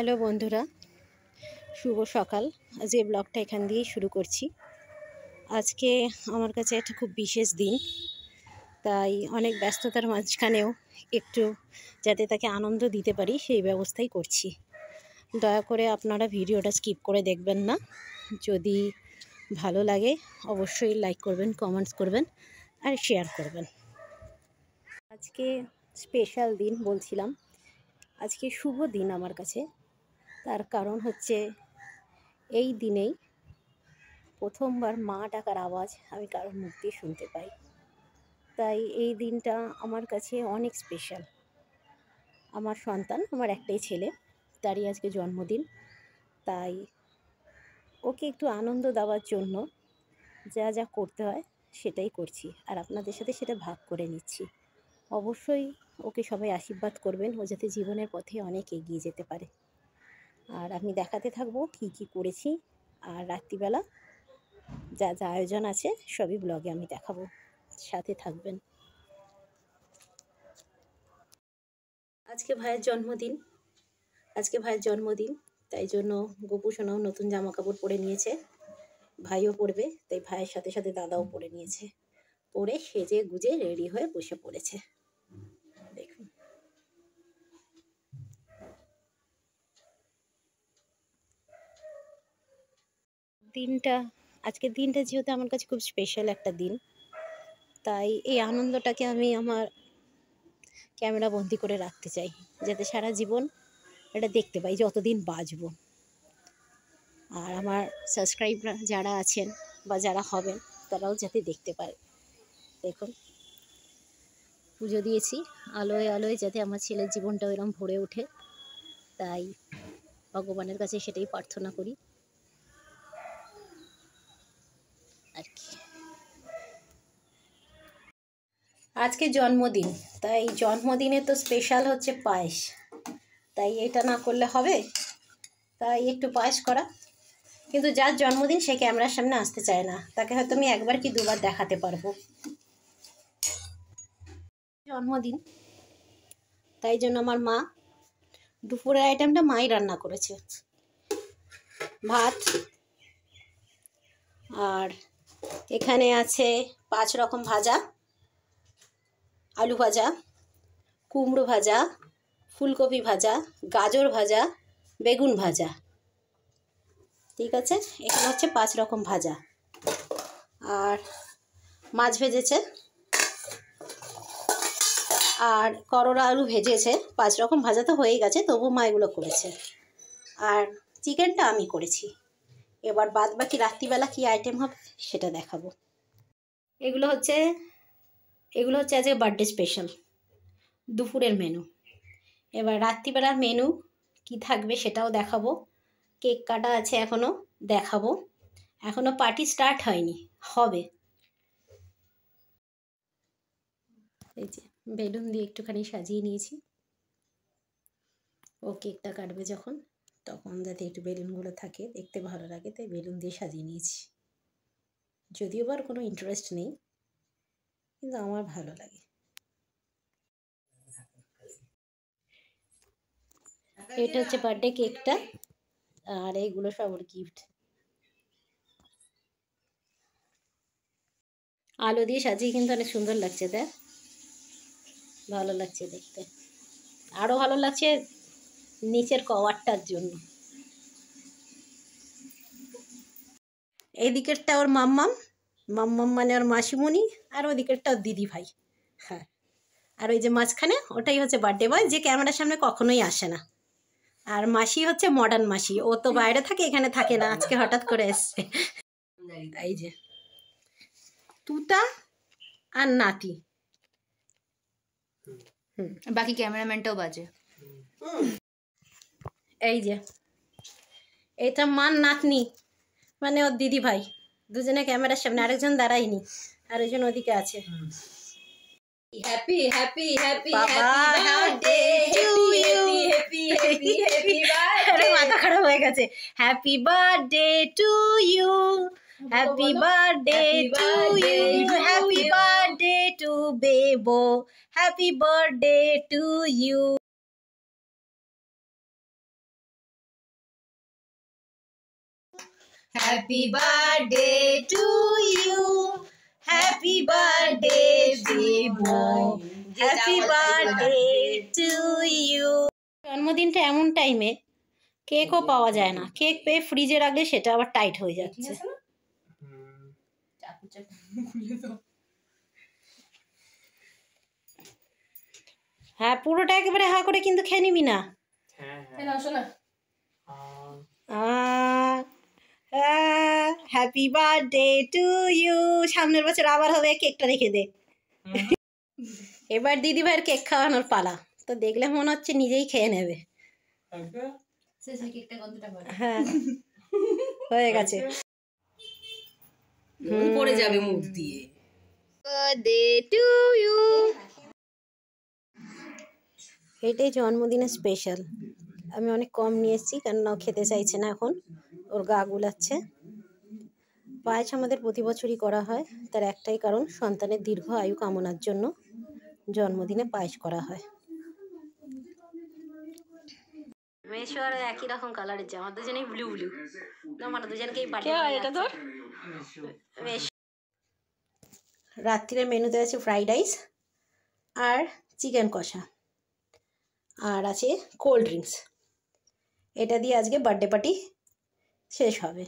Hello বন্ধুরা, শুভ সকাল। আজ এই ব্লগটা এখান দিয়েই শুরু করছি। আজকে আমার কাছে একটা খুব বিশেষ দিন, তাই অনেক ব্যস্ততার মাঝখানেও একটু যাতে তাকে আনন্দ দিতে পারি সেই ব্যবস্থাই করছি। দয়া করে আপনারা ভিডিওটা স্কিপ করে দেখবেন না। যদি ভালো লাগে অবশ্যই লাইক করবেন, কমেন্টস করবেন আর শেয়ার করবেন। আজকে স্পেশাল দিন বলছিলাম, আজকে শুভ দিন আমার কাছে। তার কারণ হচ্ছে এই দিনেই প্রথমবার মা ডাকার আওয়াজ আমি কারোর মুখ দিয়ে শুনতে পাই। তাই এই দিনটা আমার কাছে অনেক স্পেশাল। আমার সন্তান, আমার একটাই ছেলে, তারই আজকে জন্মদিন। তাই ওকে একটু আনন্দ দেওয়ার জন্য যা যা করতে হয় সেটাই করছি, আর আপনাদের সাথে সেটা ভাগ করে নিচ্ছি। অবশ্যই ওকে সবাই আশীর্বাদ করবেন, ও যাতে জীবনের পথে অনেক এগিয়ে যেতে পারে। আর আমি দেখাতে থাকবো কি কি করেছি, আর রাত্রিবেলা যা যা আয়োজন আছে সবই ব্লগে আমি দেখাবো, সাথে থাকবেন। আজকে ভাইয়ের জন্মদিন, তাই জন্য গোপু সোনাও নতুন জামা কাপড় পরে নিয়েছে, ভাইও পরবে, তাই ভাইয়ের সাথে সাথে দাদাও পরে নিয়েছে। পরে সেজে গুজে রেডি হয়ে বসে পড়েছে। দেখুন, আজকের দিনটা যেহেতু আমার কাছে খুব স্পেশাল একটা দিন, তাই এই আনন্দটাকে আমি আমার ক্যামেরা বন্দি করে রাখতে চাই, যাতে সারা জীবন এটা দেখতে পাই যতদিন বাঁচব। আর আমার সাবস্ক্রাইবার যারা আছেন বা যারা হবেন তারাও যাতে দেখতে পারে। দেখুন, পুজো দিয়েছি আলোয় আলোয়, যাতে আমার ছেলের জীবনটা এরকম ভরে ওঠে। তাই ভগবানের কাছে সেটাই প্রার্থনা করি আর কি। আজকে জন্মদিন, তাই জন্মদিনে তো স্পেশাল হচ্ছে পায়েস। তাই এটা না করলে হবে, তাই একটু পায়েস করা। কিন্তু যার জন্মদিন সে ক্যামেরার সামনে আসতে চায় না, তাকে হয়তো আমি একবার কি দুবার দেখাতে পারবো। জন্মদিন, তাই জন্য আমার মা দুপুরের আইটেমটা মাই রান্না করেছে। ভাত, আর এখানে আছে 5 রকম ভাজা, আলু ভাজা, কুমড়ো ভাজা, ফুলকপি ভাজা, গাজর ভাজা, বেগুন ভাজা। ঠিক আছে, এখানে হচ্ছে 5 রকম ভাজা। আর মাছ ভেজেছে, আর করলা আলু ভেজেছে। 5 রকম ভাজা তো হয়েই গেছে, তবু মা এগুলো করেছে। আর চিকেনটা আমি করেছি। এবার বাদ বাকি রাত্রিবেলা কী আইটেম হবে সেটা দেখাবো। এগুলো হচ্ছে আজকে বার্থডে স্পেশাল দুপুরের মেনু। এবার রাত্রিবেলার মেনু কি থাকবে সেটাও দেখাবো। কেক কাটা আছে, এখনও দেখাবো। এখনও পার্টি স্টার্ট হয়নি, হবে। এই যে বেলুন দিয়ে একটুখানি সাজিয়ে নিয়েছি। ও কেকটা কাটবে যখন, তখন যাতে একটু বেলুনগুলো থাকে, দেখতে ভালো লাগে, তাই বেলুন দিয়ে সাজিয়ে নিয়েছি। যদিও বা কোনো ইন্টারেস্ট নেই, কিন্তু আমার ভালো লাগে। এটা হচ্ছে বার্থডে কেকটা, আর এইগুলো সব ওর গিফট। আলো দিয়ে সাজিয়ে কিন্তু অনেক সুন্দর লাগছে, দেখ ভালো লাগছে দেখতে। আরও ভালো লাগছে নিচের কভারটার জন্য। এই দিকেরটা ওর মাম্মাম মানে ওর মাসিমণি, আর ওই দিকেরটা ওর দিদি ভাই। হ্যাঁ, আর ওই যে মাঝখানে ওটাই হচ্ছে বার্থডে বয়, যে ক্যামেরার সামনে কখনোই আসে না। আর মাসি হচ্ছে মডার্ন মাসি, ও তো বাইরে থাকে, এখানে থাকে না, আজকে হঠাৎ করে এসছে। এই যে তুতা আর নাতি, বাকি ক্যামেরাম্যানটাও বাজে। এই যে এটা মান নাতনি, মানে ওর দিদি ভাই, দুজনে ক্যামেরার সামনে, আরেকজন দাঁড়ায়নি, আরেকজন ওদিকে আছে। Happy happy happy birthday to you, মাথা খারাপ হয়ে গেছে। Happy birthday to you, happy birthday to you, happy birthday to Bebo, happy birthday to you. Happy birthday to you. Happy birthday, Bebo. Happy birthday to you. জন্মদিনটা এমন টাইমে কেকও পাওয়া যায় না, কেক পেয়ে ফ্রিজে রাখলে সেটা আবার টাইট হয়ে যাচ্ছে। হ্যাঁ, পুরোটা একেবারে হা করে কিন্তু খেয়ে নিবি না। Happy birthday to you. সামনের বছর আবার হবে, কেকটা রেখে দে। এবার দিদি ভাইয়ের কেক খাওয়ানোর পালা। তো দেখলে মনে হচ্ছে নিজেই খেয়ে নেবে। হ্যাঁ, হয়ে গেছে। পড়ে যাবে মুখ দিয়ে। Birthday to you. এটাই জন্মদিনের স্পেশাল। আমি অনেক কম নিয়ে এসেছি, কেননা ও খেতে চাইছে না এখন, ওর গা গুলাচ্ছে। পায়েস আমাদের প্রতি বছরই করা হয়, তার একটাই কারণ, সন্তানের দীর্ঘ আয়ু কামনার জন্য জন্মদিনে পায়েস করা হয়। মেশো আর একই রকম কালারের জামা, দুজনেই ব্লু ব্লু। আমার দুজনকেই এটা তোর বেশ। রাত্রির মেনুতে আছে ফ্রাইড রাইস আর চিকেন কষা, আর আছে কোল্ড ড্রিঙ্কস। এটা দিয়ে আজকে বার্থডে পার্টি শেষ হবে।